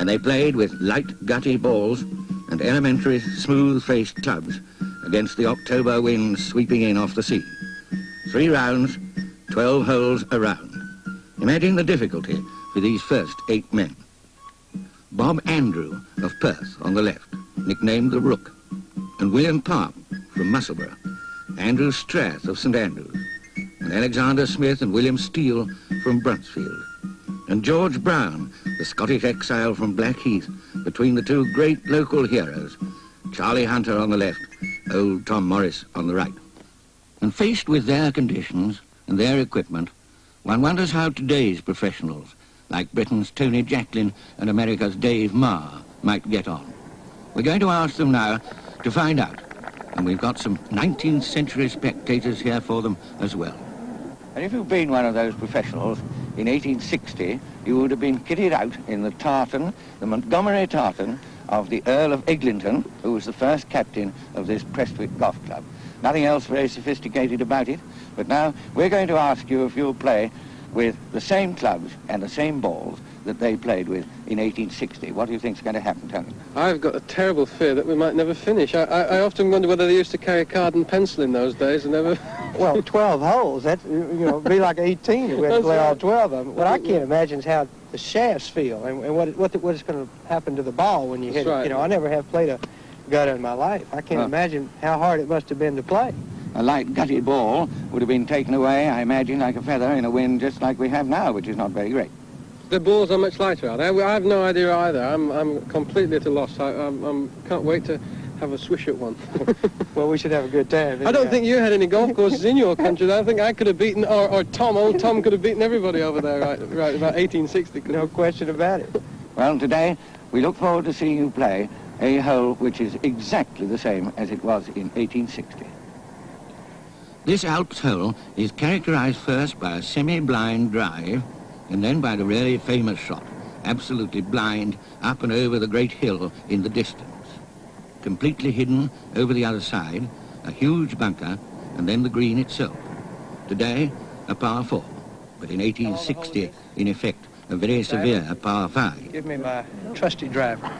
and they played with light, gutty balls and elementary, smooth-faced clubs against the October winds sweeping in off the sea. 3 rounds, 12 holes a round. Imagine the difficulty for these first 8 men. Bob Andrew of Perth on the left, nicknamed the Rook, and William Park from Musselburgh, Andrew Strath of St Andrews, and Alexander Smith and William Steele from Brunsfield, and George Brown, the Scottish exile from Blackheath, between the 2 great local heroes, Charlie Hunter on the left, old Tom Morris on the right. And faced with their conditions and their equipment, one wonders how today's professionals, like Britain's Tony Jacklin and America's Dave Marr, might get on. We're going to ask them now to find out, and we've got some 19th century spectators here for them as well. And if you've been one of those professionals, in 1860, you would have been kitted out in the tartan, the Montgomery tartan, of the Earl of Eglinton, who was the first captain of this Prestwick golf club. Nothing else very sophisticated about it, but now we're going to ask you if you'll play with the same clubs and the same balls that they played with in 1860. What do you think's going to happen, Tony? I've got a terrible fear that we might never finish. I often wonder whether they used to carry a card and pencil in those days and never... Well, 12 holes, that's, it'd be like 18 if we had to play all 12 of them. What I can't imagine is how the shafts feel and what is going to happen to the ball when you hit it. I never have played a gutter in my life. I can't imagine how hard it must have been to play. A light gutty ball would have been taken away, I imagine, like a feather in a wind just like we have now, which is not very great. The balls are much lighter, are they? I have no idea either. I'm completely at a loss. I can't wait to have a swish at one. Well, we should have a good time. I don't think you had any golf courses in your country. I think I could have beaten, or old Tom could have beaten everybody over there, right about 1860. No question about it. Well, today we look forward to seeing you play a hole which is exactly the same as it was in 1860. This Alps hole is characterized first by a semi-blind drive and then by the really famous shot, absolutely blind, up and over the great hill in the distance. Completely hidden over the other side, a huge bunker, and then the green itself. Today, a par 4, but in 1860, in effect, a very severe par 5. Give me my trusty driver.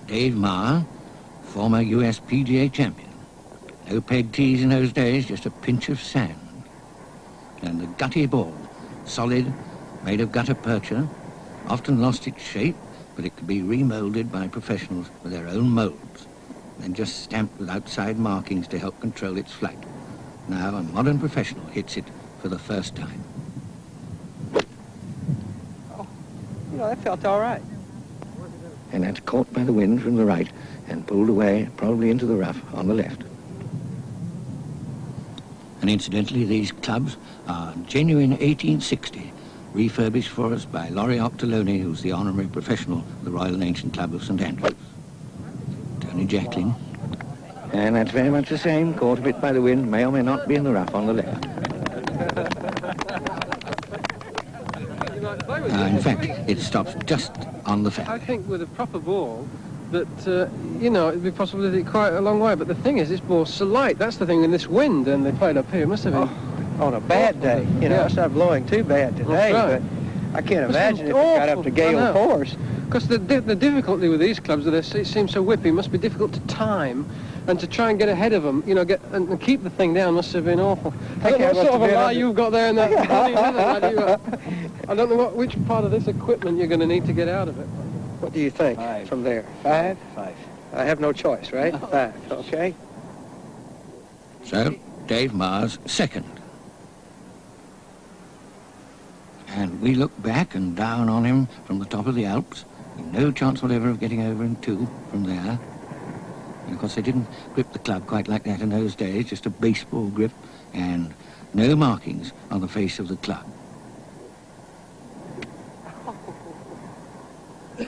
Dave Marr, former US PGA champion. No peg tees in those days, just a pinch of sand. And the gutty ball, solid, made of gutta percha, often lost its shape, but it could be remolded by professionals with their own molds, then just stamped with outside markings to help control its flight. Now a modern professional hits it for the first time. Oh, that felt all right. And that's caught by the wind from the right and pulled away, probably into the rough on the left. And incidentally, these clubs are genuine 1860, refurbished for us by Laurie Octoloni, who's the honorary professional of the Royal and Ancient Club of St Andrews. Tony Jacklin. And that's very much the same, caught a bit by the wind, may or may not be in the rough on the left. In fact, it stops just on the fairway. I think with a proper ball, that, it'd be possible to hit it quite a long way, but the thing is, this ball's so light, that's the thing, in this wind, and they played up here, it must have been... On a bad day, it's not blowing too bad today, but I can't imagine if it got up to gale force. Because the difficulty with these clubs, it seems so whippy, must be difficult to time, and to try and get ahead of them, and keep the thing down must have been awful. I don't know what sort of a lie you've got there in that body leather. I don't know which part of this equipment you're going to need to get out of it. What do you think 5. from there? 5? 5. I have no choice, right? 5, okay. So, Dave Marr's second. And we look back and down on him from the top of the Alps. No chance whatever of getting over in 2 from there. And of course, they didn't grip the club quite like that in those days, just a baseball grip and no markings on the face of the club.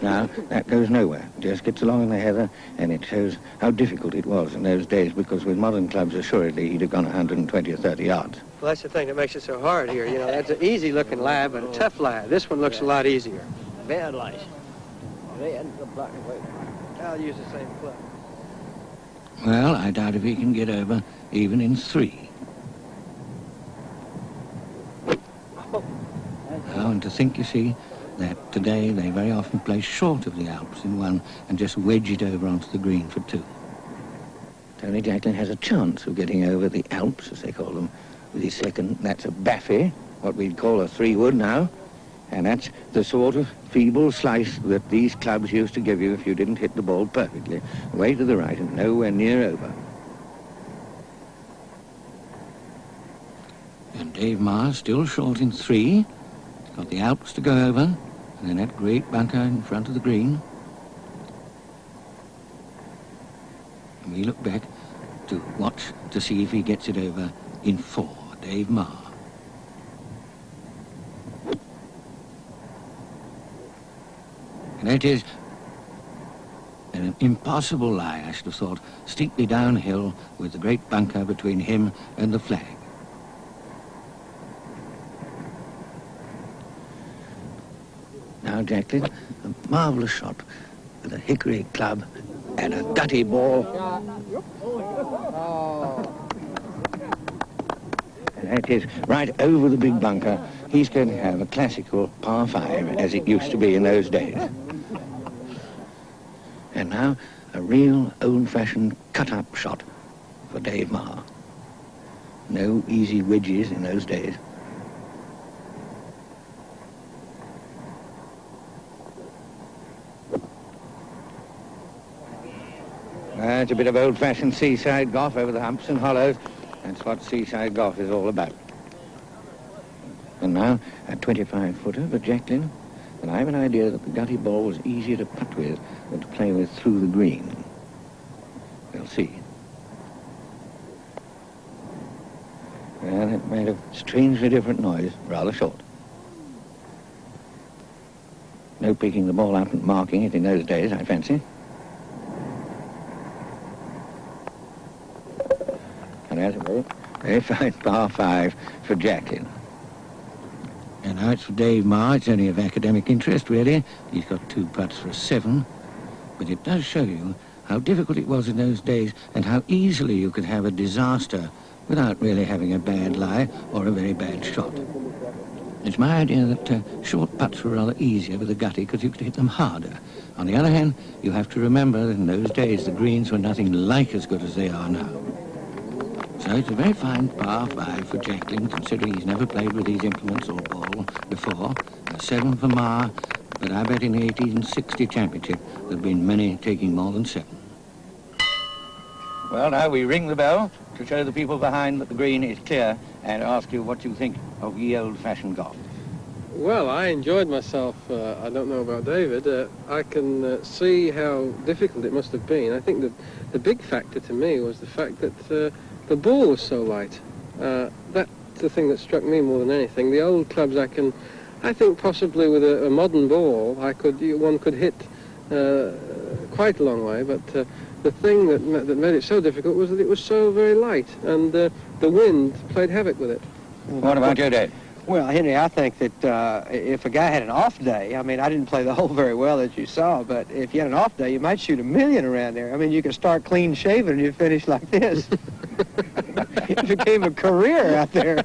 Now, that goes nowhere. It just gets along in the heather, and it shows how difficult it was in those days, because with modern clubs, assuredly, he'd have gone 120 or 30 yards. Well, that's the thing that makes it so hard here. That's an easy looking lie, but a tough lie. This one looks a lot easier. Bad lies. They end up black and white. I'll use the same club. Well, I doubt if he can get over even in 3. Oh, and to think, you see, that today they very often play short of the Alps in one and just wedge it over onto the green for two. Tony Jacklin has a chance of getting over the Alps, as they call them, with his second. That's a baffy, what we'd call a three-wood now, and that's the sort of feeble slice that these clubs used to give you if you didn't hit the ball perfectly, way to the right and nowhere near over. And Dave Marr still short in three. He's got the Alps to go over, and then that great bunker in front of the green. And we look back to watch to see if he gets it over in four, Dave Marr. And that is an impossible lie, I should have thought, steeply downhill with the great bunker between him and the flag. Now Jacklin, a marvellous shot with a Hickory club and a gutty ball. And that is right over the big bunker. He's going to have a classical par 5 as it used to be in those days. And now a real old-fashioned cut-up shot for Dave Marr. No easy wedges in those days. It's a bit of old-fashioned seaside golf over the humps and hollows. That's what seaside golf is all about. And now a 25-footer for Jacklin. And I have an idea that the gutty ball was easier to putt with than to play with through the green. We'll see. And it made a strangely different noise, rather short. No picking the ball up and marking it in those days, I fancy. And that's a very fine par 5 for Jacklin. And now it's for Dave Marr. It's only of academic interest, really. He's got 2 putts for a 7. But it does show you how difficult it was in those days and how easily you could have a disaster without really having a bad lie or a very bad shot. It's my idea that short putts were rather easier with the gutty because you could hit them harder. On the other hand, you have to remember that in those days the greens were nothing like as good as they are now. So it's a very fine par 5 for Jacklin, considering he's never played with these implements or ball before. A 7 for Marr, but I bet in the 1860 championship there have been many taking more than 7. Well, now we ring the bell to show the people behind that the green is clear and ask you what you think of ye old-fashioned golf. Well, I enjoyed myself. I don't know about David. I can see how difficult it must have been. I think that the big factor to me was the fact that the ball was so light. That's the thing that struck me more than anything. The old clubs, I think possibly with a modern ball, one could hit quite a long way. But the thing that made it so difficult was that it was so very light, and the wind played havoc with it. What about you, Dave? Well, Henry, I think that if a guy had an off day, I mean, I didn't play the hole very well, as you saw, but if you had an off day, you might shoot 1,000,000 around there. I mean, you could start clean shaven and you finish like this. It became a career out there.